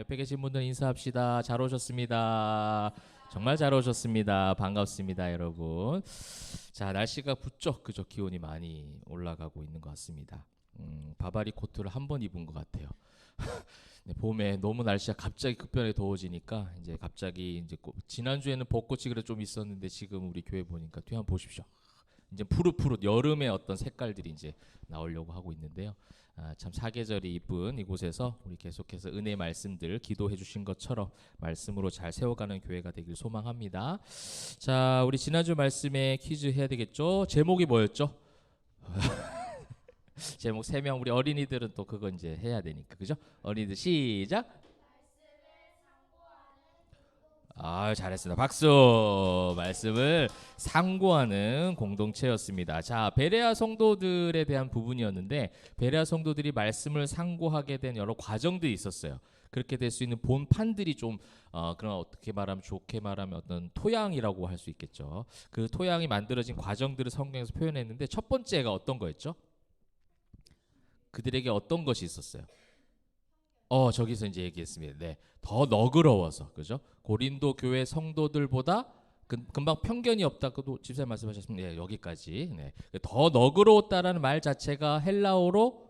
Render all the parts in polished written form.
옆에 계신 분들 인사합시다. 잘 오셨습니다. 정말 잘 오셨습니다. 반갑습니다, 여러분. 자, 날씨가 부쩍 그저 기온이 많이 올라가고 있는 것 같습니다. 바바리 코트를 한 번 입은 것 같아요. 네, 봄에 너무 날씨가 갑자기 급변하게 더워지니까 이제 갑자기 이제 지난주에는 벚꽃이 그래 좀 있었는데 지금 우리 교회 보니까 뒤에 한번 보십시오. 이제 푸릇푸릇 여름의 어떤 색깔들이 이제 나오려고 하고 있는데요. 참 사계절이 이쁜 이곳에서 우리 계속해서 은혜의 말씀들 기도해 주신 것처럼 말씀으로 잘 세워가는 교회가 되길 소망합니다. 자, 우리 지난주 말씀에 퀴즈 해야 되겠죠? 제목이 뭐였죠? 제목 3명. 우리 어린이들은 또 그거 이제 해야 되니까, 그죠? 어린이들 시작. 잘했습니다. 박수. 말씀을 상고하는 공동체였습니다. 자, 베레아 성도들에 대한 부분이었는데, 베레아 성도들이 말씀을 상고하게 된 여러 과정들이 있었어요. 그렇게 될 수 있는 본판들이 좀 그런, 어떻게 말하면, 좋게 말하면 어떤 토양이라고 할 수 있겠죠. 그 토양이 만들어진 과정들을 성경에서 표현했는데, 첫 번째가 어떤 거였죠? 그들에게 어떤 것이 있었어요? 저기서 이제 얘기했습니다. 네, 더 너그러워서, 그죠? 고린도 교회 성도들보다 금방 편견이 없다고도 집사님 말씀하셨습니다. 네, 여기까지. 네, 더 너그러웠다라는 말 자체가 헬라어로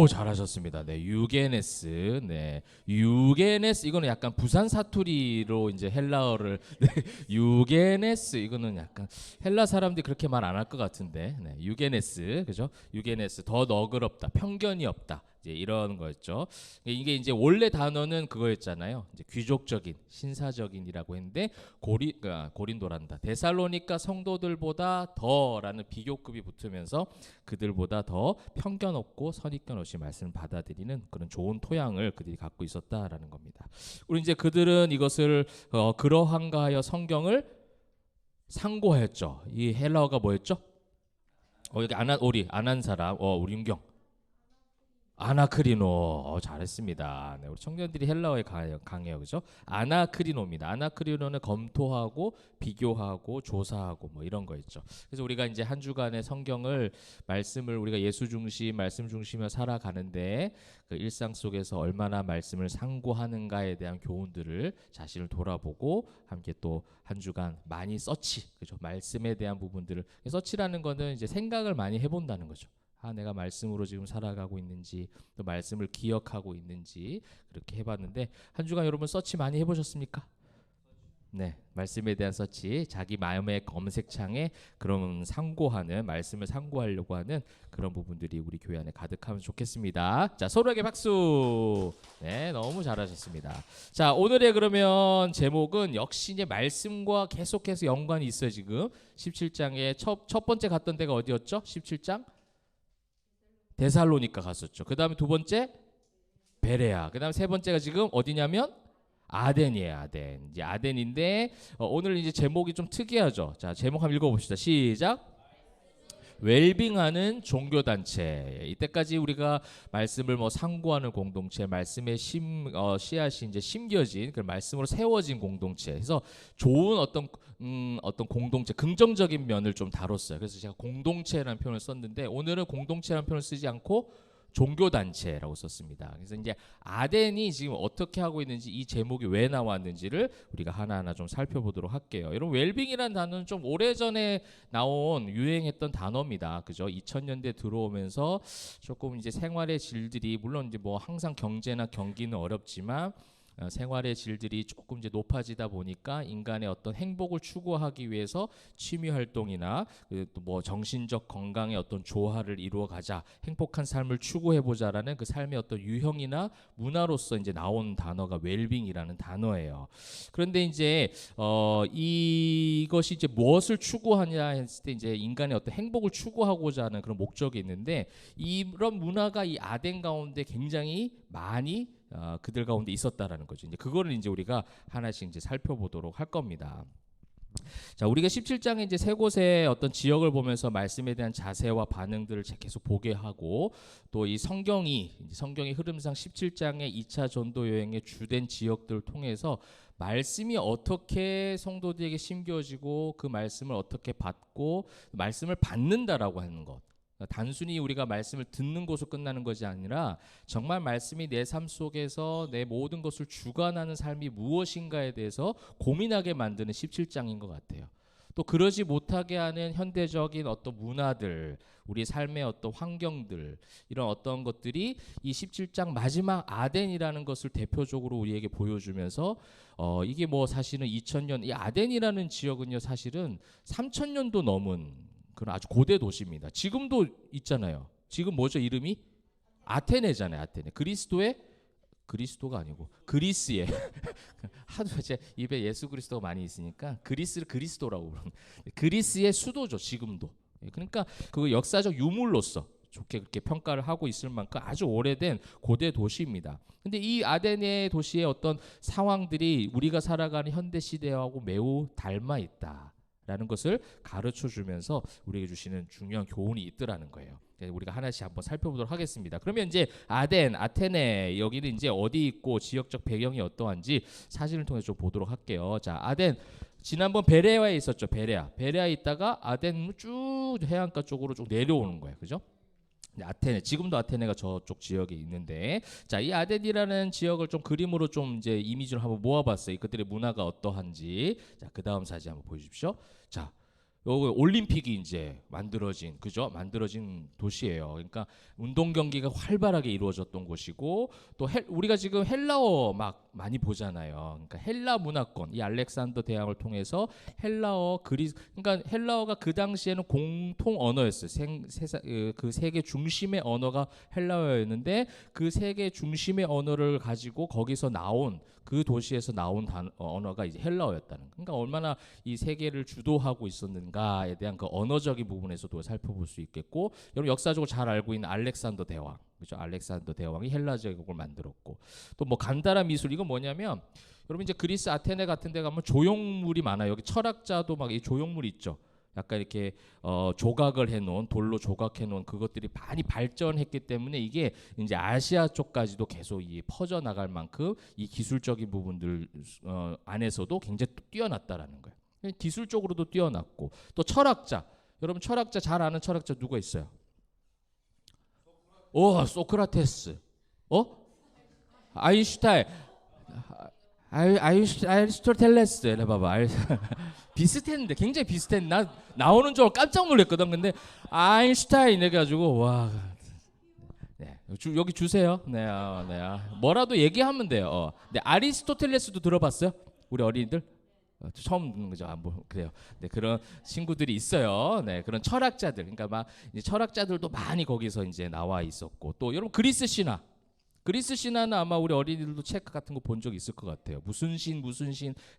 잘하셨습니다. 네, 유게네스. 네, 유게네스. 이거는 약간 부산 사투리로 이제 헬라어를 네, 유게네스. 이거는 약간 헬라 사람들이 그렇게 말 안 할 것 같은데. 네, 유게네스. 그죠? 유게네스. 더 너그럽다. 편견이 없다. 이제 이런 거였죠. 이게 이제 원래 단어는 그거였잖아요. 이제 귀족적인, 신사적인이라고 했는데 고린도란다. 데살로니가 성도들보다 더라는 비교급이 붙으면서 그들보다 더 편견 없고 선입견 없이 말씀을 받아들이는 그런 좋은 토양을 그들이 갖고 있었다라는 겁니다. 우리 이제 그들은 이것을 그러한가 하여 성경을 상고하였죠. 이 헬라어가 뭐였죠? 여기 우리 안 한 사람, 우리 윤경. 아나크리노. 잘했습니다. 네, 우리 청년들이 헬라어에 강해요, 그죠? 아나크리노입니다. 아나크리노는 검토하고 비교하고 조사하고 뭐 이런 거 있죠. 그래서 우리가 이제 한 주간의 성경을 말씀을 우리가 예수 중심, 말씀 중심으로 살아가는데 그 일상 속에서 얼마나 말씀을 상고하는가에 대한 교훈들을 자신을 돌아보고 함께 또 한 주간 많이 그죠? 말씀에 대한 부분들을 서치라는 거는 이제 생각을 많이 해본다는 거죠. 내가 말씀으로 지금 살아가고 있는지 또 말씀을 기억하고 있는지 그렇게 해봤는데 한 주간 여러분 서치 많이 해보셨습니까? 네, 말씀에 대한 서치, 자기 마음의 검색창에 그런 상고하는 말씀을 상고하려고 하는 그런 부분들이 우리 교회 안에 가득하면 좋겠습니다. 자, 서로에게 박수. 네, 너무 잘하셨습니다. 자, 오늘의 그러면 제목은 역시 이제 말씀과 계속해서 연관이 있어요. 지금 17장의 첫 번째 갔던 데가 어디였죠? 17장 데살로니가 갔었죠. 그 다음에 두 번째 베레아. 그 다음에 세 번째가 지금 어디냐면 아덴이에요. 아덴. 이제 아덴인데 오늘 이제 제목이 좀 특이하죠. 자, 제목 한번 읽어봅시다. 시작. 웰빙하는 종교단체. 이때까지 우리가 말씀을 상고하는 공동체, 말씀의 씨앗이 이제 심겨진 그 말씀으로 세워진 공동체. 그래서 좋은 어떤 공동체, 긍정적인 면을 좀 다뤘어요. 그래서 제가 공동체라는 표현을 썼는데 오늘은 공동체라는 표현을 쓰지 않고 종교단체라고 썼습니다. 그래서 이제 아덴이 지금 어떻게 하고 있는지, 이 제목이 왜 나왔는지를 우리가 하나하나 좀 살펴보도록 할게요. 여러분, 웰빙이라는 단어는 좀 오래전에 나온 유행했던 단어입니다. 그죠? 2000년대 들어오면서 조금 이제 생활의 질들이, 물론 이제 항상 경제나 경기는 어렵지만 생활의 질들이 조금 이제 높아지다 보니까 인간의 어떤 행복을 추구하기 위해서 취미 활동이나 또 정신적 건강의 어떤 조화를 이루어 가자, 행복한 삶을 추구해 보자라는 그 삶의 어떤 유형이나 문화로서 이제 나온 단어가 웰빙이라는 단어예요. 그런데 이제 이것이 이제 무엇을 추구하냐 했을 때 이제 인간의 어떤 행복을 추구하고자 하는 그런 목적이 있는데, 이런 문화가 이 아덴 가운데 굉장히 많이 그들 가운데 있었다라는 거죠. 이제 그거를 이제 우리가 하나씩 이제 살펴보도록 할 겁니다. 자, 우리가 17장에 이제 세 곳의 어떤 지역을 보면서 말씀에 대한 자세와 반응들을 계속 보게 하고, 또 이 성경의 흐름상 17장의 2차 전도 여행의 주된 지역들을 통해서 말씀이 어떻게 성도들에게 심겨지고 그 말씀을 어떻게 받고 말씀을 받는다라고 하는 것, 단순히 우리가 말씀을 듣는 것으로 끝나는 것이 아니라 정말 말씀이 내 삶 속에서 내 모든 것을 주관하는 삶이 무엇인가에 대해서 고민하게 만드는 17장인 것 같아요. 또 그러지 못하게 하는 현대적인 어떤 문화들, 우리 삶의 어떤 환경들, 이런 어떤 것들이 이 17장 마지막 아덴이라는 것을 대표적으로 우리에게 보여주면서 이게 뭐 사실은 2000년, 이 아덴이라는 지역은요 사실은 3000년도 넘은 그런 아주 고대 도시입니다. 지금도 있잖아요. 지금 뭐죠 이름이? 아테네잖아요. 아테네. 그리스도가 아니고 그리스의 하도 제 입에 예수 그리스도가 많이 있으니까 그리스를 그리스도라고 부르는 그리스의 수도죠 지금도. 그러니까 그 역사적 유물로서 좋게 그렇게 평가를 하고 있을 만큼 아주 오래된 고대 도시입니다. 근데 이 아테네 도시의 어떤 상황들이 우리가 살아가는 현대 시대하고 매우 닮아 있다라는 것을 가르쳐 주면서 우리에게 주시는 중요한 교훈이 있더라는 거예요. 우리가 하나씩 한번 살펴보도록 하겠습니다. 그러면 이제 아테네 여기는 이제 어디 있고 지역적 배경이 어떠한지 사진을 통해서 좀 보도록 할게요. 자, 아테네 지난번 베레아에 있었죠. 베레아에 있다가 아테네 쭉 해안가 쪽으로 쭉 내려오는 거예요. 그죠? 아테네 지금도 아테네가 저쪽 지역에 있는데 자, 이 아테네라는 지역을 좀 그림으로 좀 이제 이미지로 한번 모아봤어요. 그들의 문화가 어떠한지. 자, 그 다음 사진 한번 보여주십시오. 자, 요거 올림픽이 이제 만들어진 도시예요. 그러니까 운동 경기가 활발하게 이루어졌던 곳이고 또 우리가 지금 헬라어 막 많이 보잖아요. 그러니까 헬라 문화권 이 알렉산더 대왕을 통해서 그러니까 헬라어가 그 당시에는 공통 언어였어요. 그 세계 중심의 언어가 헬라어였는데 그 세계 중심의 언어를 가지고 거기서 나온 그 도시에서 나온 언어가 이제 헬라어였다는. 그러니까 얼마나 이 세계를 주도하고 있었는가에 대한 그 언어적인 부분에서도 살펴볼 수 있겠고, 여러분 역사적으로 잘 알고 있는 알렉산더 대왕, 그렇죠? 알렉산더 대왕이 헬라 제국을 만들었고, 또 뭐 간다라 미술 이건 뭐냐면 여러분 이제 그리스 아테네 같은 데 가면 조형물이 많아요. 여기 철학자도 막 이 조형물이 있죠. 약간 이렇게 조각을 해놓은 돌로 조각해놓은 그것들이 많이 발전했기 때문에 이게 이제 아시아 쪽까지도 계속 이 퍼져 나갈 만큼 이 기술적인 부분들 안에서도 굉장히 뛰어났다라는 거예요. 기술적으로도 뛰어났고 또 철학자 여러분 철학자 잘 아는 철학자 누가 있어요? 소크라테스, 아인슈타인, 아리스토텔레스 해봐봐. 비슷했는데 굉장히 비슷했는데 나 나오는 줄 깜짝 놀랐거든. 근데 아인슈타인 해가지고 와. 네, 여기 주세요. 네, 뭐라도 얘기하면 돼요. 네, 아리스토텔레스도 들어봤어요? 우리 어린이들? 처음 듣는 거죠. 뭐 그래요. 네, 그런 친구들이 있어요. 네, 그런 철학자들. 그러니까 막 이제 철학자들도 많이 거기서 이제 나와 있었고 또 여러분 그리스 신화는 아마 우리 어린이들도 책 같은 거 본 적 있을 것 같아요. 무슨 신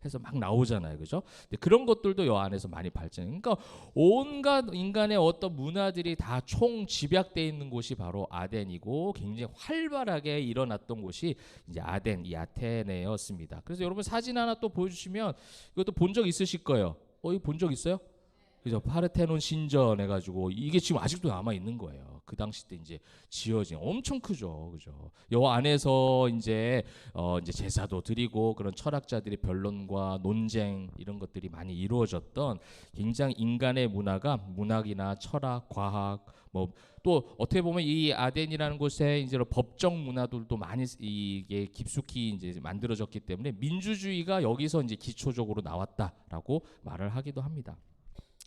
해서 막 나오잖아요. 그죠? 그런 것들도 이 안에서 많이 발전해요. 그러니까 온갖 인간의 어떤 문화들이 다 총 집약되어 있는 곳이 바로 아덴이고 굉장히 활발하게 일어났던 곳이 이제 이 아테네였습니다. 그래서 여러분 사진 하나 또 보여주시면 이것도 본 적 있으실 거예요. 이거 본 적 있어요? 그죠? 파르테논 신전 해가지고 이게 지금 아직도 남아 있는 거예요. 그 당시 때 이제 지어진 엄청 크죠, 그죠? 요 안에서 이제 제사도 드리고 그런 철학자들의 변론과 논쟁 이런 것들이 많이 이루어졌던 굉장히 인간의 문학이나 철학, 과학 뭐 또 어떻게 보면 이 아덴이라는 곳에 이제 법정 문화들도 많이 이게 깊숙이 이제 만들어졌기 때문에 민주주의가 여기서 이제 기초적으로 나왔다라고 말을 하기도 합니다.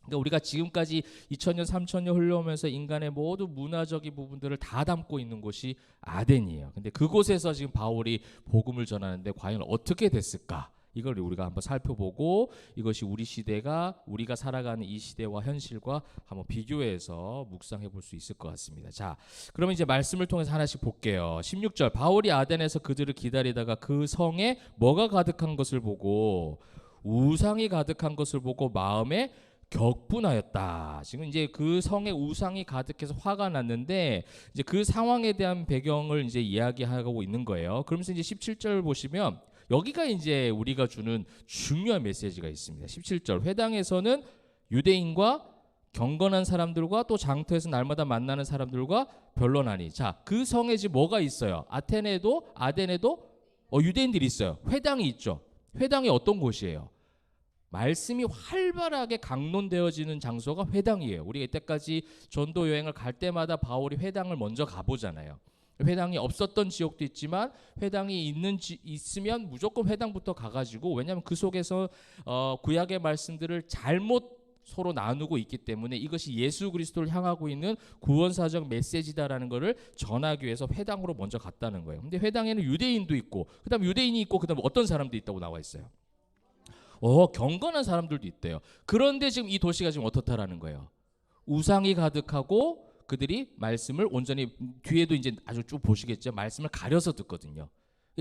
그러니까 우리가 지금까지 2000년, 3000년 흘러오면서 인간의 모든 문화적인 부분들을 다 담고 있는 곳이 아덴이에요. 근데 그곳에서 지금 바울이 복음을 전하는데 과연 어떻게 됐을까? 이걸 우리가 한번 살펴보고 이것이 우리가 살아가는 이 시대와 현실과 한번 비교해서 묵상해 볼 수 있을 것 같습니다. 자, 그러면 이제 말씀을 통해서 하나씩 볼게요. 16절 바울이 아덴에서 그들을 기다리다가 그 성에 뭐가 가득한 것을 보고 우상이 가득한 것을 보고 마음에 격분하였다. 지금 이제 그 성에 우상이 가득해서 화가 났는데 이제 그 상황에 대한 배경을 이제 이야기하고 있는 거예요. 그러면서 이제 17절 보시면 여기가 이제 우리가 주는 중요한 메시지가 있습니다. 17절 회당에서는 유대인과 경건한 사람들과 또 장터에서 날마다 만나는 사람들과 변론하니. 자, 그 성에 지금 뭐가 있어요? 아덴에도 유대인들이 있어요. 회당이 있죠. 회당이 어떤 곳이에요? 말씀이 활발하게 강론되어지는 장소가 회당이에요. 우리가 이때까지 전도 여행을 갈 때마다 바울이 회당을 먼저 가보잖아요. 회당이 없었던 지역도 있지만 회당이 있으면 무조건 회당부터 가가지고, 왜냐하면 그 속에서 구약의 말씀들을 잘못 서로 나누고 있기 때문에 이것이 예수 그리스도를 향하고 있는 구원사적 메시지다라는 것을 전하기 위해서 회당으로 먼저 갔다는 거예요. 근데 회당에는 유대인도 있고, 그다음 유대인이 있고, 그다음 어떤 사람도 있다고 나와 있어요. 경건한 사람들도 있대요. 그런데 지금 이 도시가 지금 어떻다라는 거예요. 우상이 가득하고 그들이 말씀을 온전히, 뒤에도 이제 아주 쭉 보시겠죠. 말씀을 가려서 듣거든요.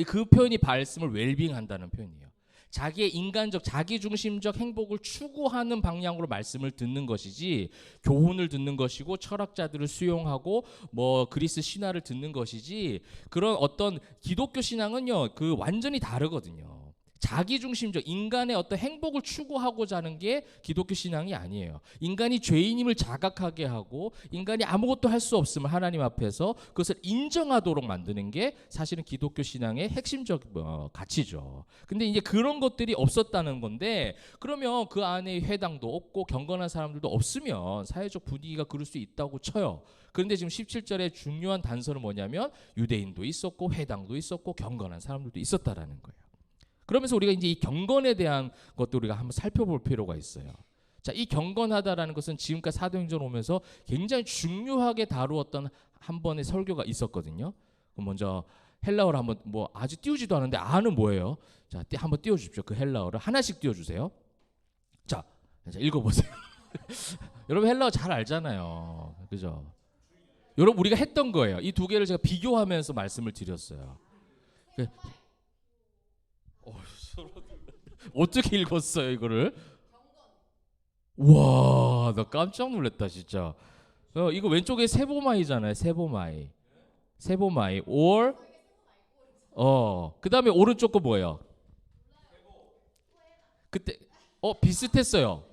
그 표현이 말씀을 웰빙한다는 표현이에요. 자기의 인간적, 자기중심적 행복을 추구하는 방향으로 말씀을 듣는 것이지, 교훈을 듣는 것이고 철학자들을 수용하고 뭐 그리스 신화를 듣는 것이지, 그런 어떤 기독교 신앙은요, 그 완전히 다르거든요. 자기중심적 인간의 어떤 행복을 추구하고자 하는 게 기독교 신앙이 아니에요. 인간이 죄인임을 자각하게 하고 인간이 아무것도 할 수 없음을 하나님 앞에서 그것을 인정하도록 만드는 게 사실은 기독교 신앙의 핵심적 가치죠. 근데 이제 그런 것들이 없었다는 건데, 그러면 그 안에 회당도 없고 경건한 사람들도 없으면 사회적 분위기가 그럴 수 있다고 쳐요. 그런데 지금 17절에 중요한 단서는 뭐냐면 유대인도 있었고 회당도 있었고 경건한 사람들도 있었다라는 거예요. 그러면서 우리가 이제 이 경건에 대한 것도 우리가 한번 살펴볼 필요가 있어요. 자, 이 경건하다라는 것은 지금까지 사도행전 오면서 굉장히 중요하게 다루었던 한 번의 설교가 있었거든요. 그럼 먼저 헬라어를 한번, 뭐 아직 띄우지도 않은데 아는 뭐예요? 자, 한번 띄워주십시오. 그 헬라어를 하나씩 띄워주세요. 자, 읽어보세요. 여러분 헬라어 잘 알잖아요, 그죠? 여러분 우리가 했던 거예요. 이 두 개를 제가 비교하면서 말씀을 드렸어요. 어떻게 읽었어요 이거를? 와, 나 깜짝 놀랐다 진짜. 이거 왼쪽에 세보마이잖아요. 세보마이 or 그다음에 오른쪽 거 뭐예요? 그때 비슷했어요.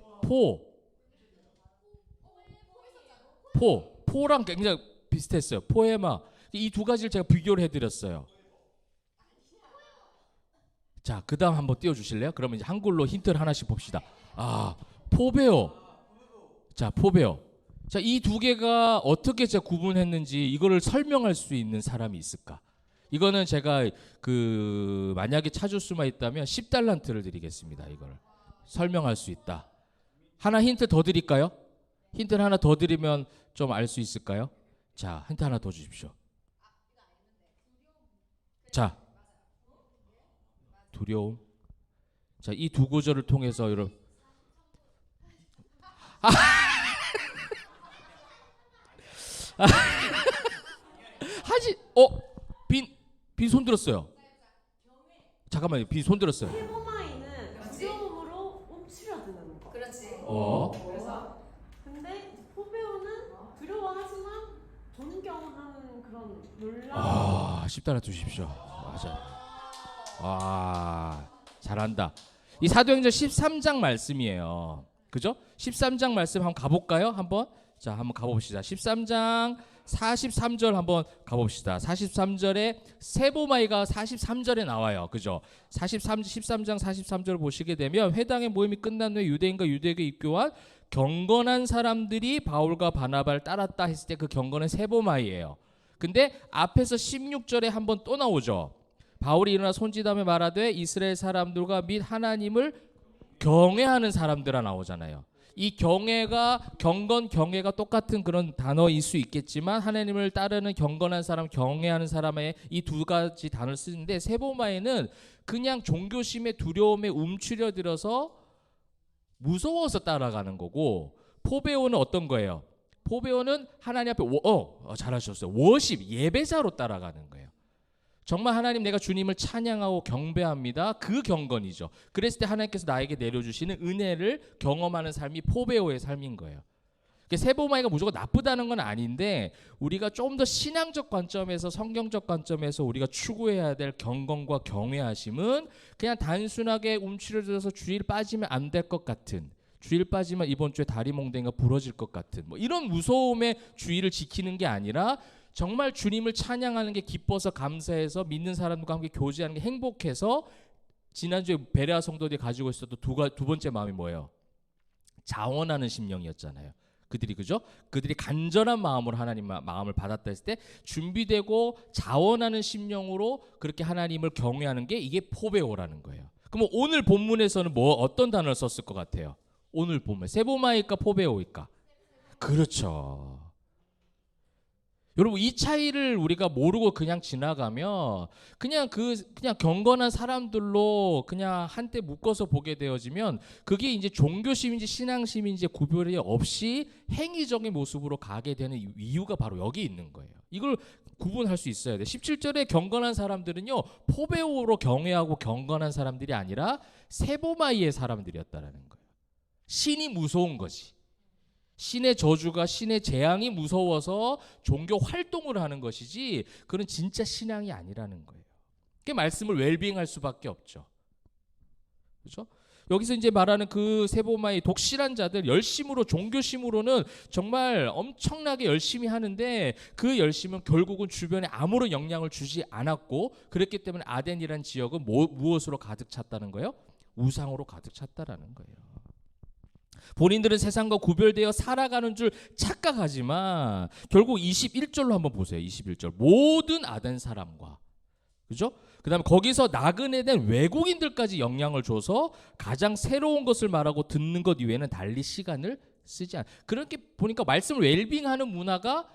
포랑 굉장히 비슷했어요. 포에마. 이 두 가지를 제가 비교를 해드렸어요. 자, 그 다음 한번 띄워주실래요? 그러면 이제 한글로 힌트를 하나씩 봅시다. 포베오. 자, 포베오. 자, 이 두 개가 어떻게 제가 구분했는지 이거를 설명할 수 있는 사람이 있을까? 이거는 제가 만약에 찾을 수만 있다면 10달란트를 드리겠습니다. 이걸 설명할 수 있다. 하나 힌트 더 드릴까요? 힌트를 하나 더 드리면 좀 알 수 있을까요? 자, 힌트 하나 더 주십시오. 자, 두려움. 자, 이 두 구절을 통해서 여러분 빈 손 들었어요. 잠깐만요. 빈 손 들었어요. 세보마이는 두려움으로 움츠려드는 거. 그렇지. 그래서 근데 포베오는 두려워하지만 존경하는 그런 놀라움. 10달러 주십시오. 맞아. 잘한다. 이 사도행전 13장 말씀이에요. 그죠? 13장 말씀 한번 가볼까요? 자, 한번 가봅시다. 13장 43절 한번 가봅시다. 43절에 세보마이가 43절에 나와요. 그죠? 13장 43절 보시게 되면 회당의 모임이 끝난 후에 유대인과 유대교 입교한 경건한 사람들이 바울과 바나바를 따랐다 했을 때 그 경건은 세보마이예요. 근데 앞에서 16절에 한번 또 나오죠. 바울이 일어나 손짓하며 말하되 이스라엘 사람들과 및 하나님을 경외하는 사람들아 나오잖아요. 이 경외가 똑같은 그런 단어일 수 있겠지만 하나님을 따르는 경건한 사람, 경외하는 사람의 이 두 가지 단어를 쓰는데, 세보마에는 그냥 종교심에 두려움에 움츠려들어서 무서워서 따라가는 거고, 포베오는 어떤 거예요? 포베오는 하나님 앞에 잘하셨어요. 워십, 예배자로 따라가는 거예요. 정말 하나님, 내가 주님을 찬양하고 경배합니다. 그 경건이죠. 그랬을 때 하나님께서 나에게 내려주시는 은혜를 경험하는 삶이 포베오의 삶인 거예요. 세보마이가 무조건 나쁘다는 건 아닌데, 우리가 좀 더 신앙적 관점에서, 성경적 관점에서 우리가 추구해야 될 경건과 경외하심은 그냥 단순하게 움츠려들어서 주일 빠지면 안 될 것 같은, 주일 빠지면 이번 주에 다리 몽댕이가 부러질 것 같은 뭐 이런 무서움의 주일을 지키는 게 아니라, 정말 주님을 찬양하는 게 기뻐서 감사해서 믿는 사람들과 함께 교제하는 게 행복해서 지난주에 베레아 성도들이 가지고 있었던 두 번째 마음이 뭐예요? 자원하는 심령이었잖아요. 그들이 그죠? 그들이 간절한 마음으로 하나님 마음을 받았다 했을 때 준비되고 자원하는 심령으로 그렇게 하나님을 경외하는 게 이게 포베오라는 거예요. 그럼 오늘 본문에서는 어떤 단어를 썼을 것 같아요? 오늘 본문 세보마일까 포베오일까? 그렇죠. 여러분 이 차이를 우리가 모르고 그냥 지나가면 그냥 경건한 사람들로 그냥 한때 묶어서 보게 되어지면 그게 이제 종교심인지 신앙심인지 구별이 없이 행위적인 모습으로 가게 되는 이유가 바로 여기 있는 거예요. 이걸 구분할 수 있어야 돼. 17절에 경건한 사람들은요 포베오로 경외하고 경건한 사람들이 아니라 세보마이의 사람들이었다라는 거예요. 신이 무서운 거지. 신의 저주가 신의 재앙이 무서워서 종교 활동을 하는 것이지 그건 진짜 신앙이 아니라는 거예요. 그 말씀을 웰빙할 수밖에 없죠. 그렇죠? 여기서 이제 말하는 그 세보마의 독실한 자들 열심으로 종교심으로는 정말 엄청나게 열심히 하는데 그 열심은 결국은 주변에 아무런 영향을 주지 않았고 그랬기 때문에 아덴이라는 지역은 무엇으로 가득 찼다는 거예요? 우상으로 가득 찼다라는 거예요. 본인들은 세상과 구별되어 살아가는 줄 착각하지만 결국 21절로 한번 보세요. 21절 모든 아덴 사람과 그죠? 그 다음에 거기서 나그네 된 외국인들까지 영향을 줘서 가장 새로운 것을 말하고 듣는 것 이외에는 달리 시간을 쓰지 않아. 그렇게 보니까 말씀을 웰빙하는 문화가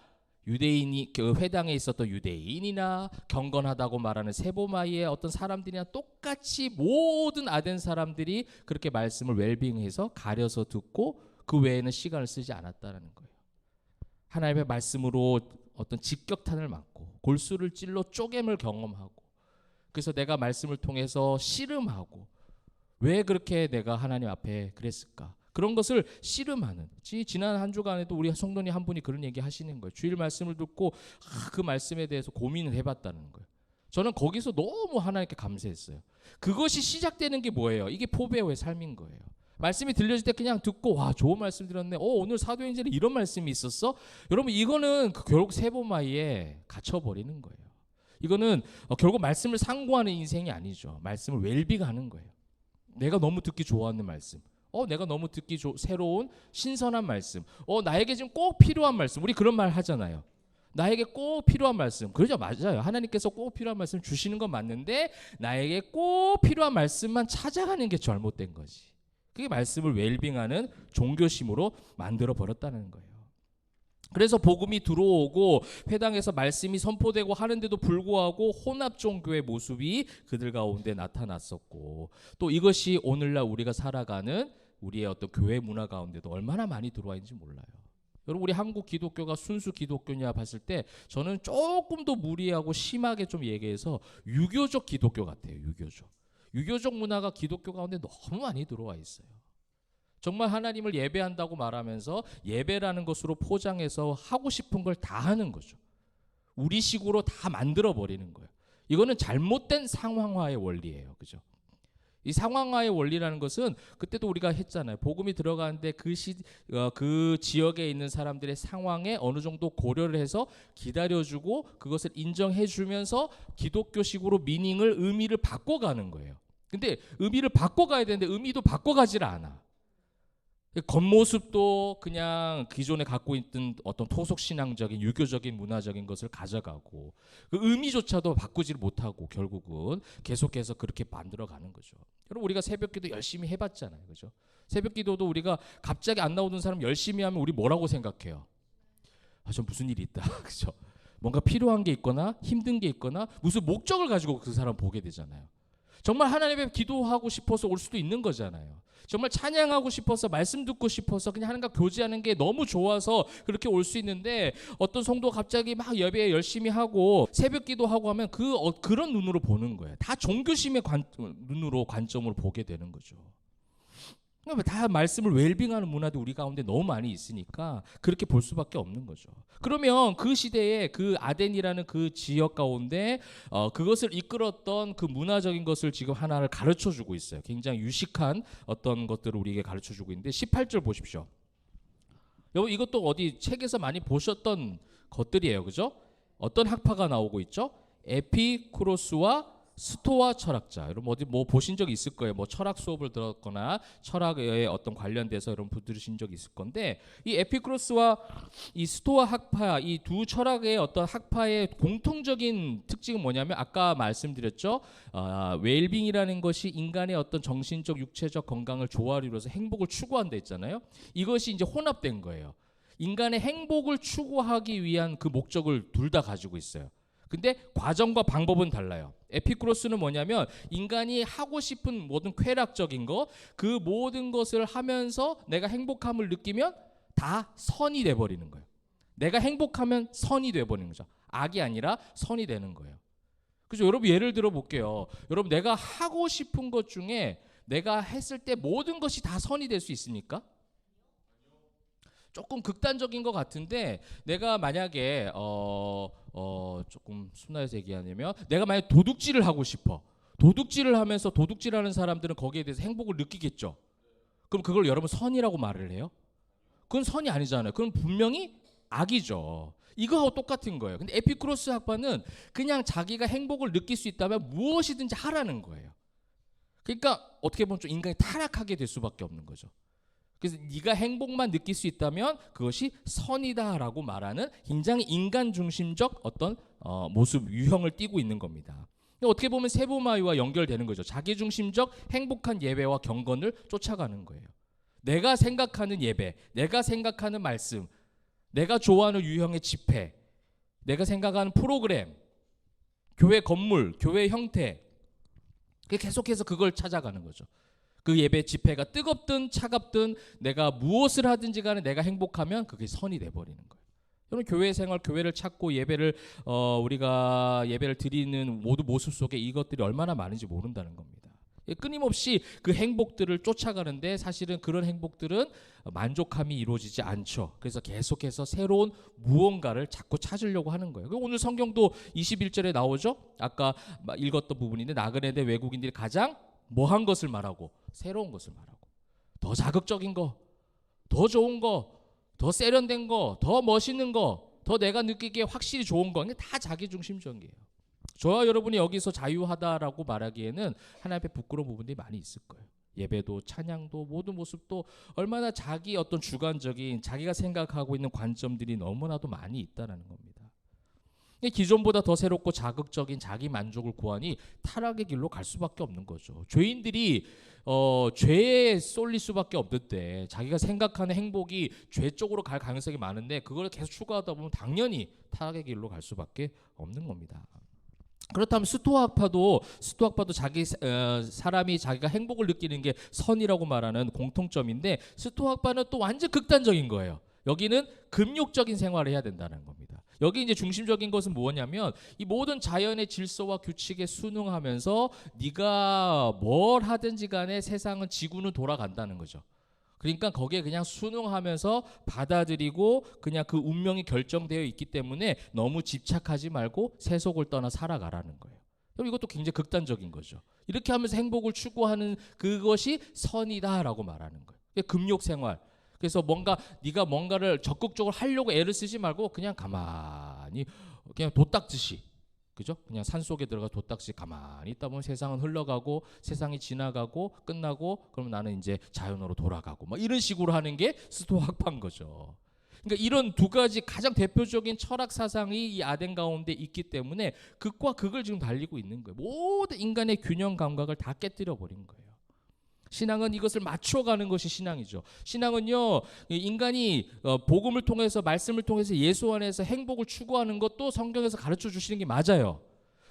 유대인이 그 회당에 있었던 유대인이나 경건하다고 말하는 세보마이의 어떤 사람들이나 똑같이 모든 아덴 사람들이 그렇게 말씀을 웰빙해서 가려서 듣고 그 외에는 시간을 쓰지 않았다는 거예요. 하나님의 말씀으로 어떤 직격탄을 맞고 골수를 찔러 쪼갰을 경험하고 그래서 내가 말씀을 통해서 씨름하고 왜 그렇게 내가 하나님 앞에 그랬을까? 그런 것을 씨름하는. 지난 한 주간에도 우리 성도님 한 분이 그런 얘기 하시는 거예요. 주일 말씀을 듣고 그 말씀에 대해서 고민을 해봤다는 거예요. 저는 거기서 너무 하나님께 감사했어요. 그것이 시작되는 게 뭐예요? 이게 포베오의 삶인 거예요. 말씀이 들려질 때 그냥 듣고 와 좋은 말씀 들었네. 오늘 사도행전에 이런 말씀이 있었어? 여러분 이거는 결국 세보마이에 갇혀버리는 거예요. 이거는 결국 말씀을 상고하는 인생이 아니죠. 말씀을 웰빙하는 거예요. 내가 너무 듣기 좋아하는 말씀. 내가 너무 듣기 새로운 신선한 말씀. 나에게 지금 꼭 필요한 말씀. 우리 그런 말 하잖아요. 나에게 꼭 필요한 말씀. 그러죠, 맞아요. 하나님께서 꼭 필요한 말씀 주시는 건 맞는데 나에게 꼭 필요한 말씀만 찾아가는 게 잘못된 거지. 그게 말씀을 웰빙하는 종교심으로 만들어 버렸다는 거예요. 그래서 복음이 들어오고 회당에서 말씀이 선포되고 하는데도 불구하고 혼합 종교의 모습이 그들 가운데 나타났었고 또 이것이 오늘날 우리가 살아가는 우리의 어떤 교회 문화 가운데도 얼마나 많이 들어와 있는지 몰라요. 여러분 우리 한국 기독교가 순수 기독교냐 봤을 때 저는 조금 더 무리하고 심하게 좀 얘기해서 유교적 기독교 같아요. 유교적 문화가 기독교 가운데 너무 많이 들어와 있어요. 정말 하나님을 예배한다고 말하면서 예배라는 것으로 포장해서 하고 싶은 걸 다 하는 거죠. 우리식으로 다 만들어 버리는 거예요. 이거는 잘못된 상황화의 원리예요. 그죠? 이 상황화의 원리라는 것은 그때도 우리가 했잖아요. 복음이 들어가는데 그 지역에 있는 사람들의 상황에 어느 정도 고려를 해서 기다려주고 그것을 인정해주면서 기독교식으로 의미를 바꿔가는 거예요. 근데 의미를 바꿔가야 되는데 의미도 바꿔가질 않아. 겉모습도 그냥 기존에 갖고 있던 어떤 토속신앙적인 유교적인 문화적인 것을 가져가고 그 의미조차도 바꾸지를 못하고 결국은 계속해서 그렇게 만들어가는 거죠. 여러분 우리가 새벽기도 열심히 해봤잖아요. 그죠? 새벽기도도 우리가 갑자기 안 나오는 사람 열심히 하면 우리 뭐라고 생각해요? 저 무슨 일이 있다. 그죠? 뭔가 필요한 게 있거나 힘든 게 있거나 무슨 목적을 가지고 그 사람 보게 되잖아요. 정말 하나님 앞에 기도하고 싶어서 올 수도 있는 거잖아요. 정말 찬양하고 싶어서 말씀 듣고 싶어서 그냥 하나님과 교제하는 게 너무 좋아서 그렇게 올 수 있는데 어떤 성도가 갑자기 막 예배 열심히 하고 새벽 기도하고 하면 그런 눈으로 보는 거예요. 다 종교심의 눈으로 관점으로 보게 되는 거죠. 다 말씀을 웰빙하는 문화도 우리 가운데 너무 많이 있으니까 그렇게 볼 수밖에 없는 거죠. 그러면 그 시대에 그 아덴이라는 그 지역 가운데 그것을 이끌었던 그 문화적인 것을 지금 하나를 가르쳐주고 있어요. 굉장히 유식한 어떤 것들을 우리에게 가르쳐주고 있는데 18절 보십시오. 여러분 이것도 어디 책에서 많이 보셨던 것들이에요. 그죠? 어떤 학파가 나오고 있죠? 에피쿠로스와 스토아 철학자. 여러분 어디 뭐 보신 적 있을 거예요. 뭐 철학 수업을 들었거나 철학에 어떤 관련돼서 여러분 들으신 적 있을 건데, 이 에피쿠로스와 이 스토아 학파, 이 두 철학의 어떤 학파의 공통적인 특징은 뭐냐면, 아까 말씀드렸죠. 웰빙이라는 것이 인간의 어떤 정신적, 육체적 건강을 조화를 이루어서 행복을 추구한다 했잖아요. 이것이 이제 혼합된 거예요. 인간의 행복을 추구하기 위한 그 목적을 둘 다 가지고 있어요. 근데 과정과 방법은 달라요. 에피쿠로스는 뭐냐면, 인간이 하고 싶은 모든 쾌락적인 거, 그 모든 것을 하면서 내가 행복함을 느끼면 다 선이 돼버리는 거예요. 내가 행복하면 선이 돼버리는 거죠. 악이 아니라 선이 되는 거예요. 그죠? 여러분 예를 들어 볼게요. 여러분 내가 하고 싶은 것 중에 내가 했을 때 모든 것이 다 선이 될 수 있습니까? 조금 극단적인 것 같은데, 내가 만약에 조금 순화해서 얘기하냐면, 내가 만약 도둑질을 하고 싶어. 도둑질을 하면서 도둑질하는 사람들은 거기에 대해서 행복을 느끼겠죠. 그럼 그걸 여러분 선이라고 말을 해요? 그건 선이 아니잖아요. 그건 분명히 악이죠. 이거하고 똑같은 거예요. 근데 에피쿠로스 학파는 그냥 자기가 행복을 느낄 수 있다면 무엇이든지 하라는 거예요. 그러니까 어떻게 보면 좀 인간이 타락하게 될 수밖에 없는 거죠. 그래서 네가 행복만 느낄 수 있다면 그것이 선이다라고 말하는 굉장히 인간 중심적 어떤 모습, 유형을 띠고 있는 겁니다. 어떻게 보면 세부마이와 연결되는 거죠. 자기 중심적 행복한 예배와 경건을 쫓아가는 거예요. 내가 생각하는 예배, 내가 생각하는 말씀, 내가 좋아하는 유형의 집회, 내가 생각하는 프로그램, 교회 건물, 교회 형태, 계속해서 그걸 찾아가는 거죠. 그 예배 집회가 뜨겁든 차갑든 내가 무엇을 하든지 간에 내가 행복하면 그게 선이 돼버리는 거예요. 여러분 교회 생활, 교회를 찾고 예배를 우리가 예배를 드리는 모든 모습 속에 이것들이 얼마나 많은지 모른다는 겁니다. 끊임없이 그 행복들을 쫓아가는데 사실은 그런 행복들은 만족함이 이루어지지 않죠. 그래서 계속해서 새로운 무언가를 자꾸 찾으려고 하는 거예요. 오늘 성경도 21절에 나오죠. 아까 읽었던 부분인데, 나그네대 외국인들이 가장 뭐한 것을 말하고? 새로운 것을 말하고, 더 자극적인 거, 더 좋은 거, 더 세련된 거, 더 멋있는 거, 더 내가 느끼기에 확실히 좋은 거, 다 자기중심적이에요. 저와 여러분이 여기서 자유하다라고 말하기에는 하나님 앞에 부끄러운 부분들이 많이 있을 거예요. 예배도 찬양도 모든 모습도 얼마나 자기 어떤 주관적인 자기가 생각하고 있는 관점들이 너무나도 많이 있다는 겁니다. 기존보다 더 새롭고 자극적인 자기 만족을 구하니 타락의 길로 갈 수밖에 없는 거죠. 죄인들이 죄에 쏠릴 수밖에 없는데, 자기가 생각하는 행복이 죄 쪽으로 갈 가능성이 많은데 그걸 계속 추구하다 보면 당연히 타락의 길로 갈 수밖에 없는 겁니다. 그렇다면 스토아학파도 자기 사람이 자기가 행복을 느끼는 게 선이라고 말하는 공통점인데, 스토아학파는 또 완전 극단적인 거예요. 여기는 금욕적인 생활을 해야 된다는 겁니다. 여기 이제 중심적인 것은 뭐냐면, 이 모든 자연의 질서와 규칙에 순응하면서 네가 뭘 하든지 간에 세상은, 지구는 돌아간다는 거죠. 그러니까 거기에 그냥 순응하면서 받아들이고 그냥 그 운명이 결정되어 있기 때문에 너무 집착하지 말고 세속을 떠나 살아가라는 거예요. 그럼 이것도 굉장히 극단적인 거죠. 이렇게 하면서 행복을 추구하는 그것이 선이다라고 말하는 거예요. 금욕 생활. 그래서 네가 뭔가를 적극적으로 하려고 애를 쓰지 말고 그냥 가만히 그냥 돛닥듯이, 그죠? 그냥 산속에 들어가 돛닥듯이 가만히 있다 보면 세상은 흘러가고 세상이 지나가고 끝나고, 그러면 나는 이제 자연으로 돌아가고, 막 이런 식으로 하는 게 스토아학파인 거죠. 그러니까 이런 두 가지 가장 대표적인 철학 사상이 이 아덴 가운데 있기 때문에 극과 극을 지금 달리고 있는 거예요. 모든 인간의 균형 감각을 다 깨뜨려 버린 거예요. 신앙은 이것을 맞춰가는 것이 신앙이죠. 신앙은요, 인간이 복음을 통해서, 말씀을 통해서 예수 안에서 행복을 추구하는 것도 성경에서 가르쳐 주시는 게 맞아요.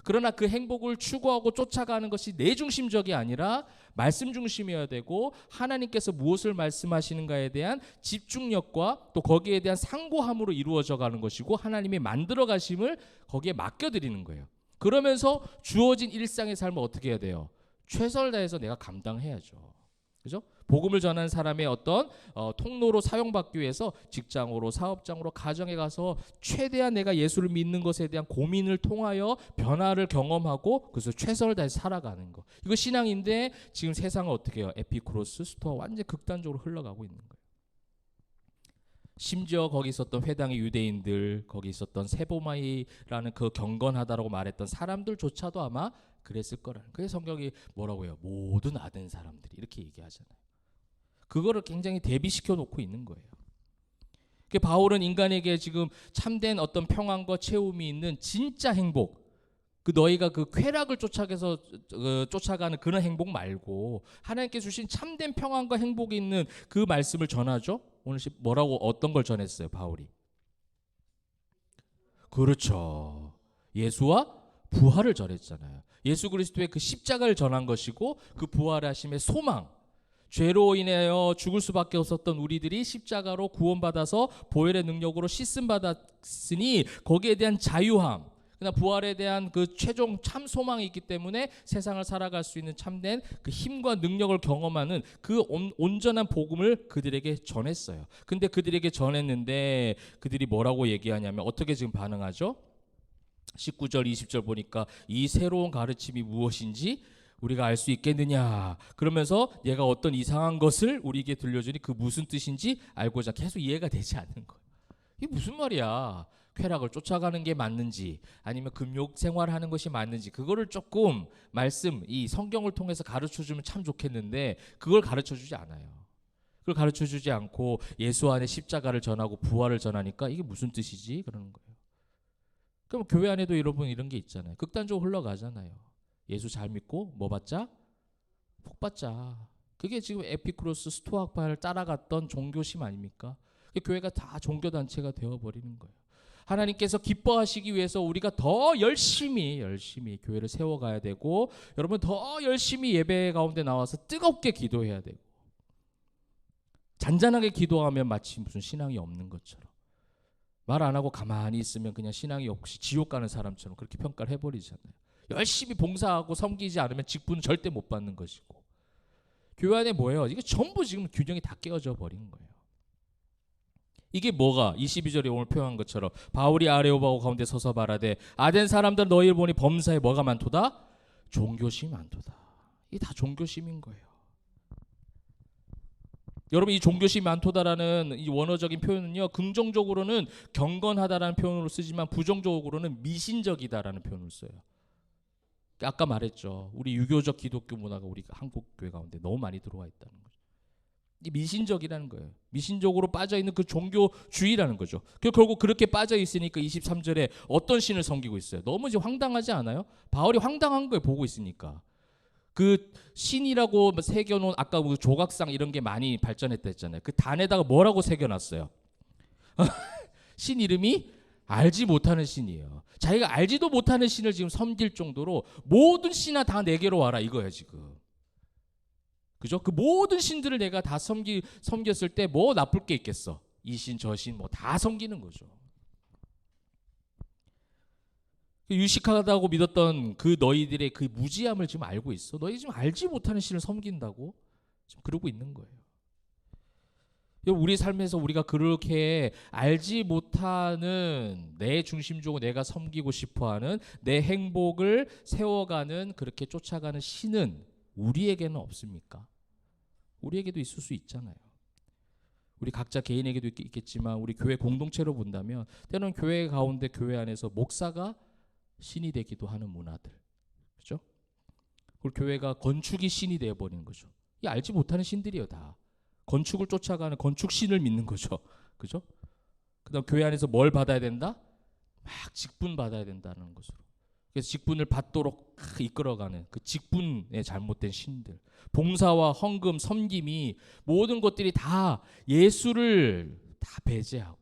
그러나 그 행복을 추구하고 쫓아가는 것이 내 중심적이 아니라 말씀 중심이어야 되고, 하나님께서 무엇을 말씀하시는가에 대한 집중력과 또 거기에 대한 상고함으로 이루어져 가는 것이고, 하나님이 만들어 가심을 거기에 맡겨드리는 거예요. 그러면서 주어진 일상의 삶을 어떻게 해야 돼요? 최선을 다해서 내가 감당해야죠. 그죠? 복음을 전하는 사람의 어떤 통로로 사용받기 위해서 직장으로, 사업장으로, 가정에 가서 최대한 내가 예수를 믿는 것에 대한 고민을 통하여 변화를 경험하고 그래서 최선을 다해서 살아가는 거. 이거 신앙인데 지금 세상은 어떻게 해요? 에피쿠로스, 스토아 완전 극단적으로 흘러가고 있는 거예요. 심지어 거기 있었던 회당의 유대인들, 거기 있었던 세보마이라는 그 경건하다라고 말했던 사람들조차도 아마 그랬을 거라는. 그래서 성경이 뭐라고 해요? 모든 아된 사람들이 이렇게 얘기하잖아요. 그거를 굉장히 대비시켜 놓고 있는 거예요. 그 바울은 인간에게 지금 참된 어떤 평안과 채움이 있는 진짜 행복, 그 너희가 그 쾌락을 쫓아가는 그런 행복 말고 하나님께 주신 참된 평안과 행복이 있는 그 말씀을 전하죠. 오늘 뭐라고 어떤 걸 전했어요, 바울이? 그렇죠. 예수와 부활을 전했잖아요. 예수 그리스도의 그 십자가를 전한 것이고 그 부활하심의 소망, 죄로 인하여 죽을 수밖에 없었던 우리들이 십자가로 구원받아서 보혈의 능력으로 씻음 받았으니 거기에 대한 자유함, 그러나 부활에 대한 그 최종 참 소망이 있기 때문에 세상을 살아갈 수 있는 참된 그 힘과 능력을 경험하는 그 온전한 복음을 그들에게 전했어요. 근데 그들에게 전했는데 그들이 뭐라고 얘기하냐면 어떻게 지금 반응하죠? 19절 20절 보니까 이 새로운 가르침이 무엇인지 우리가 알 수 있겠느냐, 그러면서 얘가 어떤 이상한 것을 우리에게 들려주니 그 무슨 뜻인지 알고자 계속 이해가 되지 않는 거예요. 이게 무슨 말이야? 쾌락을 쫓아가는 게 맞는지 아니면 금욕 생활하는 것이 맞는지 그거를 조금 말씀, 이 성경을 통해서 가르쳐주면 참 좋겠는데 그걸 가르쳐주지 않아요. 그걸 가르쳐주지 않고 예수 안에 십자가를 전하고 부활을 전하니까 이게 무슨 뜻이지? 그러는 거예요. 그럼 교회 안에도 여러분 이런 게 있잖아요. 극단적으로 흘러가잖아요. 예수 잘 믿고 뭐 받자? 복 받자. 그게 지금 에피쿠로스 스토아파를 따라갔던 종교심 아닙니까? 교회가 다 종교단체가 되어버리는 거예요. 하나님께서 기뻐하시기 위해서 우리가 더 열심히 교회를 세워가야 되고, 여러분 더 열심히 예배 가운데 나와서 뜨겁게 기도해야 되고, 잔잔하게 기도하면 마치 무슨 신앙이 없는 것처럼, 말 안 하고 가만히 있으면 그냥 신앙이 없이 지옥 가는 사람처럼 그렇게 평가를 해버리잖아요. 열심히 봉사하고 섬기지 않으면 직분은 절대 못 받는 것이고. 교회 안에 뭐예요? 이게 전부 지금 균형이 다 깨어져 버린 거예요. 이게 뭐가 22절에 오늘 표현한 것처럼 바울이 아레오바고 가운데 서서 말하되 아덴 사람들 너희를 보니 범사에 뭐가 많도다? 종교심이 많도다. 이게 다 종교심인 거예요. 여러분 이 종교심이 많도다라는 이 원어적인 표현은요, 긍정적으로는 경건하다라는 표현으로 쓰지만 부정적으로는 미신적이다라는 표현을 써요. 아까 말했죠. 우리 유교적 기독교 문화가 우리 한국 교회 가운데 너무 많이 들어와 있다는 거죠. 이 미신적이라는 거예요. 미신적으로 빠져있는 그 종교주의라는 거죠. 결국 그렇게 빠져있으니까 23절에 어떤 신을 섬기고 있어요? 너무 이제 황당하지 않아요? 바울이 황당한 거예요. 보고 있으니까. 그 신이라고 새겨놓은 아까 그 조각상 이런 게 많이 발전했다 했잖아요. 그 단에다가 뭐라고 새겨놨어요? 신 이름이 알지 못하는 신이에요. 자기가 알지도 못하는 신을 지금 섬길 정도로 모든 신아 다 내게로 와라 이거예요 지금. 그죠? 그 모든 신들을 내가 다 섬겼을 때 뭐 나쁠 게 있겠어? 이 신, 저 신 뭐 다 섬기는 거죠. 유식하다고 믿었던 그 너희들의 그 무지함을 지금 알고 있어. 너희 지금 알지 못하는 신을 섬긴다고 지금 그러고 있는 거예요. 우리 삶에서 우리가 그렇게 알지 못하는 내 중심적으로 내가 섬기고 싶어하는 내 행복을 세워가는 그렇게 쫓아가는 신은 우리에게는 없습니까? 우리에게도 있을 수 있잖아요. 우리 각자 개인에게도 있겠지만 우리 교회 공동체로 본다면 때로는 교회 가운데 교회 안에서 목사가 신이 되기도 하는 문화들, 그렇죠? 그리고 교회가 건축이 신이 되어버리는 거죠. 이 알지 못하는 신들이에요 다. 건축을 쫓아가는 건축신을 믿는 거죠. 그죠? 그다음 교회 안에서 뭘 받아야 된다? 막 직분 받아야 된다는 것으로. 그래서 직분을 받도록 이끌어가는 그 직분의 잘못된 신들. 봉사와 헌금, 섬김이 모든 것들이 다 예수를 다 배제하고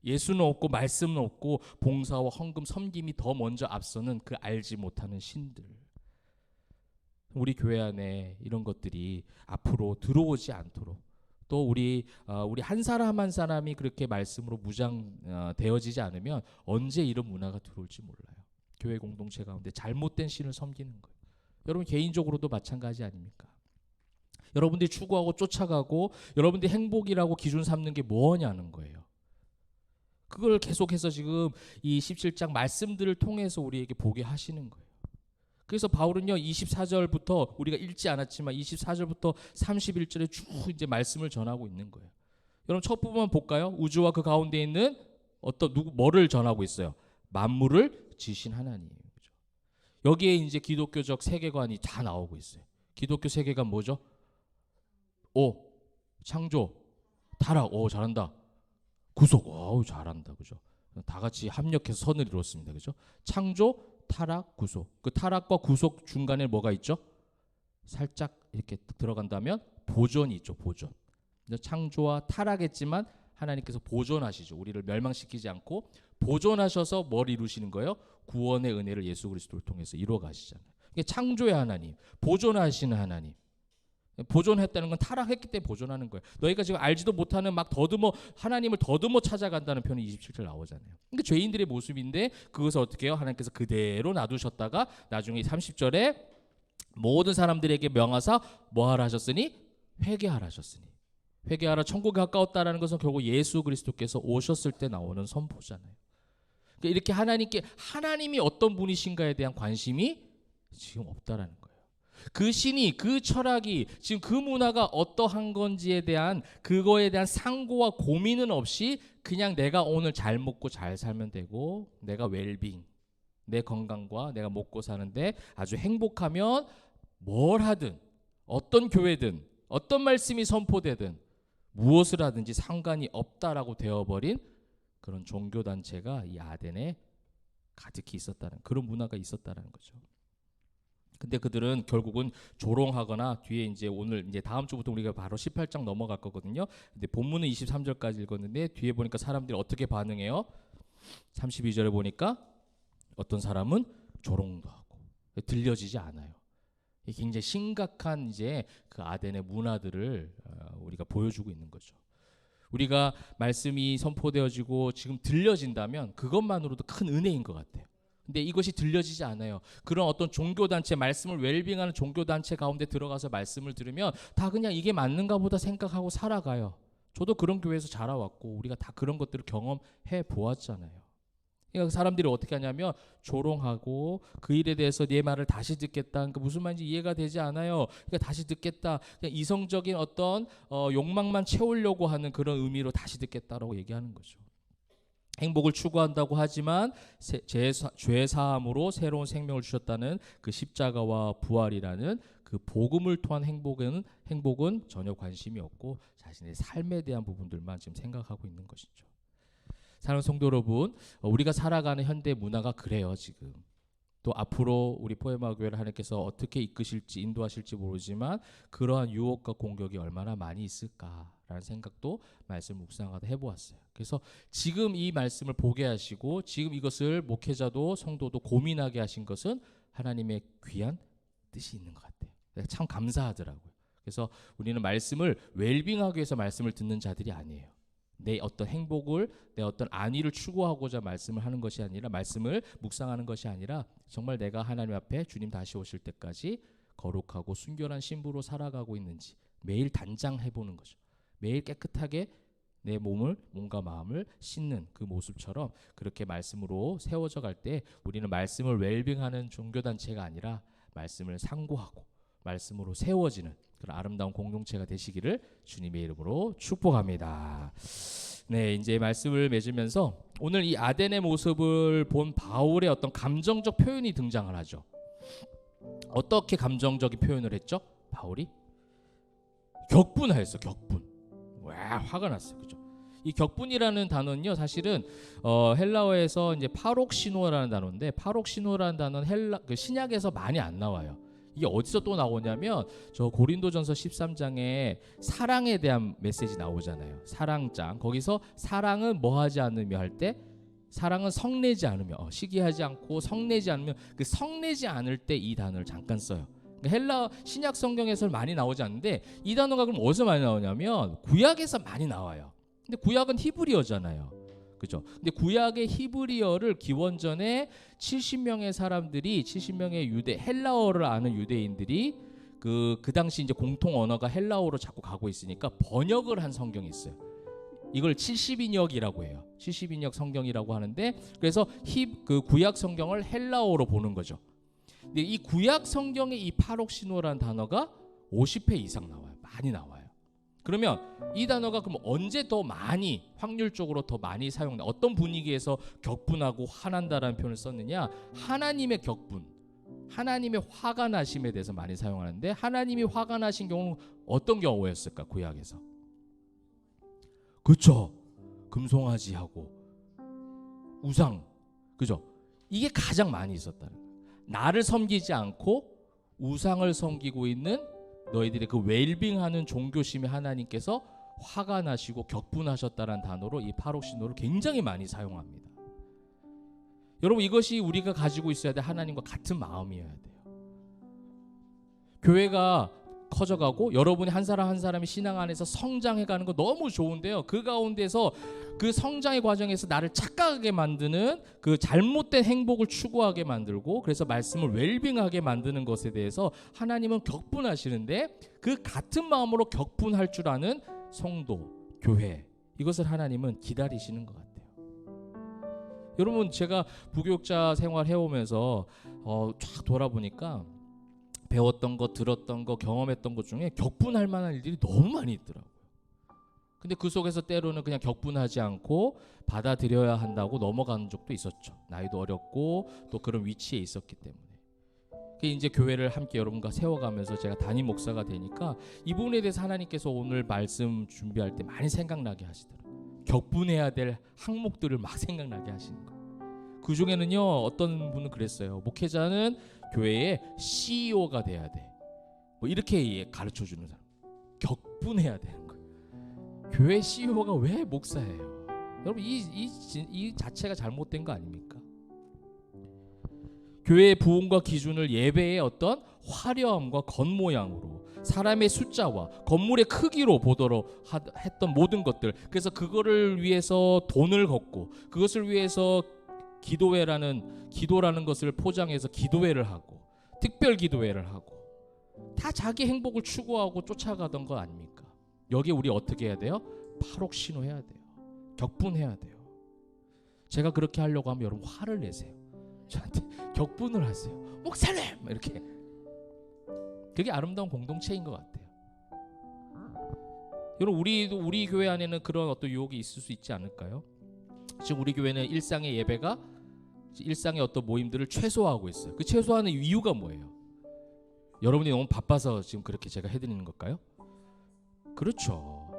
예수는 없고 말씀은 없고 봉사와 헌금, 섬김이 더 먼저 앞서는 그 알지 못하는 신들. 우리 교회 안에 이런 것들이 앞으로 들어오지 않도록 또 우리 한 사람 한 사람이 그렇게 말씀으로 무장되어지지 않으면 언제 이런 문화가 들어올지 몰라요. 교회 공동체 가운데 잘못된 신을 섬기는 거예요. 여러분 개인적으로도 마찬가지 아닙니까? 여러분들이 추구하고 쫓아가고 여러분들이 행복이라고 기준 삼는 게 뭐냐는 거예요. 그걸 계속해서 지금 이 17장 말씀들을 통해서 우리에게 보게 하시는 거예요. 그래서 바울은요 24절부터 우리가 읽지 않았지만 24절부터 31절에 쭉 이제 말씀을 전하고 있는 거예요. 여러분 첫 부분 볼까요? 우주와 그 가운데 있는 뭐를 전하고 있어요? 만물을 지으신 하나님. 여기에 이제 기독교적 세계관이 다 나오고 있어요. 기독교 세계관 뭐죠? 창조, 타락, 잘한다. 구속, 잘한다, 그죠? 다 같이 합력해서 선을 이뤘습니다, 그죠? 창조, 타락, 구속. 그 타락과 구속 중간에 뭐가 있죠? 살짝 이렇게 들어간다면 보존이 있죠, 보존. 창조와 타락했지만 하나님께서 보존하시죠. 우리를 멸망시키지 않고 보존하셔서 뭘 이루시는 거예요? 구원의 은혜를 예수 그리스도를 통해서 이루어 가시잖아요. 이게 창조의 하나님, 보존하시는 하나님. 보존했다는 건 타락했기 때문에 보존하는 거예요. 너희가 지금 알지도 못하는 막 하나님을 더듬어 찾아간다는 표현이 27절 나오잖아요. 그러니까 죄인들의 모습인데 그것을 어떻게 해요? 하나님께서 그대로 놔두셨다가 나중에 30절에 모든 사람들에게 명하사 뭐하라 하셨으니? 회개하라 하셨으니. 회개하라, 천국에 가까웠다라는 것은 결국 예수 그리스도께서 오셨을 때 나오는 선포잖아요. 그러니까 이렇게 하나님이 어떤 분이신가에 대한 관심이 지금 없다라는 거예요. 그 신이, 그 철학이, 지금 그 문화가 어떠한 건지에 대한 그거에 대한 상고와 고민은 없이 그냥 내가 오늘 잘 먹고 잘 살면 되고 내가 웰빙, 내 건강과 내가 먹고 사는데 아주 행복하면 뭘 하든 어떤 교회든 어떤 말씀이 선포되든 무엇을 하든지 상관이 없다라고 되어버린 그런 종교단체가 이 아덴에 가득히 있었다는, 그런 문화가 있었다는 거죠. 근데 그들은 결국은 조롱하거나 뒤에 이제 오늘 이제 다음 주부터 우리가 바로 18장 넘어갈 거거든요. 근데 본문은 23절까지 읽었는데 뒤에 보니까 사람들이 어떻게 반응해요? 32절에 보니까 어떤 사람은 조롱도 하고 들려지지 않아요. 굉장히 심각한 이제 그 아덴의 문화들을 우리가 보여주고 있는 거죠. 우리가 말씀이 선포되어지고 지금 들려진다면 그것만으로도 큰 은혜인 것 같아요. 근데 이것이 들려지지 않아요. 그런 어떤 종교단체, 말씀을 웰빙하는 종교단체 가운데 들어가서 말씀을 들으면 다 그냥 이게 맞는가 보다 생각하고 살아가요. 저도 그런 교회에서 자라왔고 우리가 다 그런 것들을 경험해 보았잖아요. 그러니까 사람들이 어떻게 하냐면 조롱하고 그 일에 대해서 내 말을 다시 듣겠다. 그러니까 무슨 말인지 이해가 되지 않아요. 그러니까 다시 듣겠다. 그냥 이성적인 어떤 욕망만 채우려고 하는 그런 의미로 다시 듣겠다라고 얘기하는 거죠. 행복을 추구한다고 하지만 죄 사함으로 새로운 생명을 주셨다는 그 십자가와 부활이라는 그 복음을 통한 행복은 전혀 관심이 없고 자신의 삶에 대한 부분들만 지금 생각하고 있는 것이죠. 사랑하는 성도 여러분, 우리가 살아가는 현대 문화가 그래요. 지금 또 앞으로 우리 포에마 교회를 하나님께서 어떻게 이끄실지 인도하실지 모르지만 그러한 유혹과 공격이 얼마나 많이 있을까라는 생각도 말씀 묵상하다 해보았어요. 그래서 지금 이 말씀을 보게 하시고 지금 이것을 목회자도 성도도 고민하게 하신 것은 하나님의 귀한 뜻이 있는 것 같아요. 참 감사하더라고요. 그래서 우리는 말씀을 웰빙하기 위해서 말씀을 듣는 자들이 아니에요. 내 어떤 행복을, 내 어떤 안위를 추구하고자 말씀을 하는 것이 아니라, 말씀을 묵상하는 것이 아니라 정말 내가 하나님 앞에 주님 다시 오실 때까지 거룩하고 순결한 신부로 살아가고 있는지 매일 단장해보는 거죠. 매일 깨끗하게 내 몸과 마음을 씻는 그 모습처럼 그렇게 말씀으로 세워져 갈 때 우리는 말씀을 웰빙하는 종교단체가 아니라 말씀을 상고하고 말씀으로 세워지는 그런 아름다운 공동체가 되시기를 주님의 이름으로 축복합니다. 네, 이제 말씀을 맺으면서 오늘 이 아덴의 모습을 본 바울의 어떤 감정적 표현이 등장을 하죠. 어떻게 감정적인 표현을 했죠? 바울이 격분하였어. 격분. 와, 화가 났어요. 그죠? 이 격분이라는 단어는요, 사실은 헬라어에서 이제 파록시노라는 단어인데, 파록시노라는 단어는 그 신약에서 많이 안 나와요. 이게 어디서 또 나오냐면 저 고린도전서 13장에 사랑에 대한 메시지 나오잖아요. 사랑장. 거기서 사랑은 뭐 하지 않으며 할 때, 사랑은 성내지 않으며, 시기하지 않고 성내지 않으며, 그 성내지 않을 때 이 단어를 잠깐 써요. 헬라 신약 성경에서 많이 나오지 않는데 이 단어가 그럼 어디서 많이 나오냐면 구약에서 많이 나와요. 근데 구약은 히브리어잖아요. 그죠? 근데 구약의 히브리어를 기원전에 70명의 사람들이, 70명의 헬라어를 아는 유대인들이 그 당시 이제 공통 언어가 헬라어로 자꾸 가고 있으니까 번역을 한 성경이 있어요. 이걸 70인역이라고 해요. 70인역 성경이라고 하는데, 그래서 그 구약 성경을 헬라어로 보는 거죠. 근데 이 구약 성경의 이 파록시노라는 단어가 50회 이상 나와요. 많이 나와요. 그러면 이 단어가 그럼 언제 더 많이, 확률적으로 더 많이 사용돼? 어떤 분위기에서 격분하고 화난다라는 표현을 썼느냐? 하나님의 격분, 하나님의 화가 나심에 대해서 많이 사용하는데 하나님이 화가 나신 경우는 어떤 경우였을까? 구약에서. 그렇죠. 금송아지하고 우상. 그죠? 이게 가장 많이 있었다는 거예요. 나를 섬기지 않고 우상을 섬기고 있는 너희들의 그 웰빙하는 종교심에 하나님께서 화가 나시고 격분하셨다는 단어로 이 파록신호를 굉장히 많이 사용합니다. 여러분, 이것이 우리가 가지고 있어야 돼. 하나님과 같은 마음이어야 돼요. 교회가 커져가고 여러분이 한 사람 한 사람이 신앙 안에서 성장해가는 거 너무 좋은데요. 그 가운데서 그 성장의 과정에서 나를 착각하게 만드는 그 잘못된 행복을 추구하게 만들고 그래서 말씀을 웰빙하게 만드는 것에 대해서 하나님은 격분하시는데 그 같은 마음으로 격분할 줄 아는 성도, 교회, 이것을 하나님은 기다리시는 것 같아요. 여러분, 제가 부교육자 생활 해오면서 쫙 돌아보니까 배웠던 거, 들었던 거, 경험했던 것 중에 격분할 만한 일들이 너무 많이 있더라고요. 근데 그 속에서 때로는 그냥 격분하지 않고 받아들여야 한다고 넘어가는 적도 있었죠. 나이도 어렸고 또 그런 위치에 있었기 때문에. 이제 교회를 함께 여러분과 세워가면서 제가 담임 목사가 되니까 이 부분에 대해서 하나님께서 오늘 말씀 준비할 때 많이 생각나게 하시더라고요. 격분해야 될 항목들을 막 생각나게 하시는 거예요. 그 중에는요, 어떤 분은 그랬어요. 목회자는 교회의 CEO가 돼야 돼. 뭐 이렇게 가르쳐 주는 사람. 격분해야 되는 거예요. 교회 CEO가 왜 목사예요? 여러분, 이 자체가 잘못된 거 아닙니까? 교회의 부흥과 기준을 예배의 어떤 화려함과 겉모양으로, 사람의 숫자와 건물의 크기로 보도록 했던 모든 것들. 그래서 그거를 위해서 돈을 걷고 그것을 위해서 기도라는 것을 포장해서 기도회를 하고 특별 기도회를 하고 다 자기 행복을 추구하고 쫓아가던 거 아닙니까? 여기에 우리 어떻게 해야 돼요? 파록신호 해야 돼요. 격분해야 돼요. 제가 그렇게 하려고 하면 여러분 화를 내세요. 저한테 격분을 하세요. 목사님! 이렇게. 그게 아름다운 공동체인 것 같아요. 여러분, 우리 교회 안에는 그런 어떤 유혹이 있을 수 있지 않을까요? 지금 우리 교회는 일상의 예배가 일상의 어떤 모임들을 최소화하고 있어요. 그 최소화하는 이유가 뭐예요? 여러분이 너무 바빠서 지금 그렇게 제가 해드리는 걸까요? 그렇죠.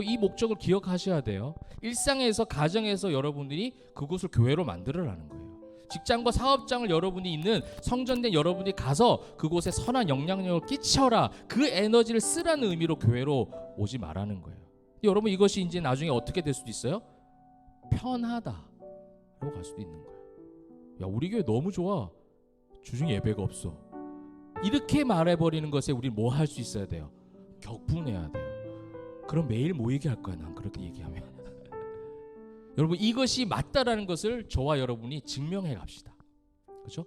이 목적을 기억하셔야 돼요. 일상에서, 가정에서 여러분들이 그곳을 교회로 만들어라는 거예요. 직장과 사업장을 여러분이 있는 성전된 여러분이 가서 그곳에 선한 영향력을 끼쳐라. 그 에너지를 쓰라는 의미로 교회로 오지 말라는 거예요. 여러분, 이것이 이제 나중에 어떻게 될 수도 있어요? 편하다라고 갈 수도 있는 거예요. 야, 우리 교회 너무 좋아. 주중 예배가 없어. 이렇게 말해버리는 것에 우리는 뭐 할 수 있어야 돼요? 격분해야 돼요. 그럼 매일 모이게 할 거야, 난 그렇게 얘기하면. 여러분, 이것이 맞다라는 것을 저와 여러분이 증명해 갑시다. 그렇죠?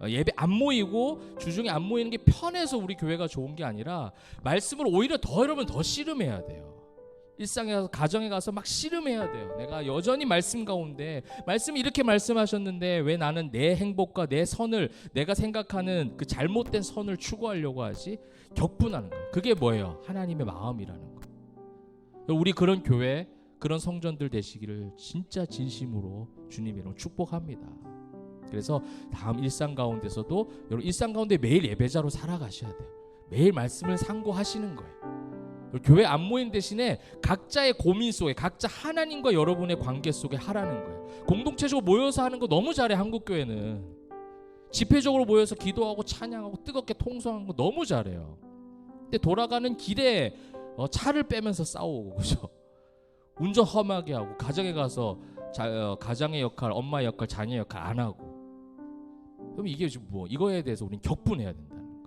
예배 안 모이고 주중에 안 모이는 게 편해서 우리 교회가 좋은 게 아니라 말씀을 오히려 여러분 더 씨름해야 돼요. 일상에 가서, 가정에 가서 막 씨름해야 돼요. 내가 여전히 말씀 가운데 말씀이 이렇게 말씀하셨는데 왜 나는 내 행복과 내 선을, 내가 생각하는 그 잘못된 선을 추구하려고 하지? 격분하는 거예요. 그게 뭐예요? 하나님의 마음이라는 거예요. 우리 그런 교회, 그런 성전들 되시기를 진짜 진심으로 주님 이름으로 축복합니다. 그래서 다음 일상 가운데서도 여러분 일상 가운데 매일 예배자로 살아가셔야 돼요. 매일 말씀을 상고하시는 거예요. 교회 안 모인 대신에 각자의 고민 속에, 각자 하나님과 여러분의 관계 속에 하라는 거예요. 공동체적으로 모여서 하는 거 너무 잘해. 한국교회는 집회적으로 모여서 기도하고 찬양하고 뜨겁게 통성하는 거 너무 잘해요. 근데 돌아가는 길에 차를 빼면서 싸우고, 그죠? 운전 험하게 하고, 가정에 가서 가장의 역할, 엄마의 역할, 자녀의 역할 안 하고. 그럼 이게 지금 이거에 대해서 우리는 격분해야 된다는 거예요.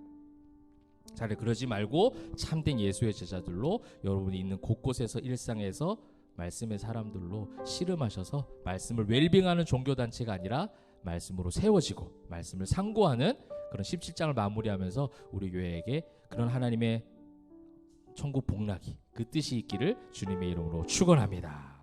자, 그러지 말고 참된 예수의 제자들로 여러분이 있는 곳곳에서 일상에서 말씀의 사람들로 씨름하셔서 말씀을 웰빙하는 종교단체가 아니라 말씀으로 세워지고 말씀을 상고하는 그런 17장을 마무리하면서 우리 교회에게 그런 하나님의 천국 복락이 그 뜻이 있기를 주님의 이름으로 축원합니다.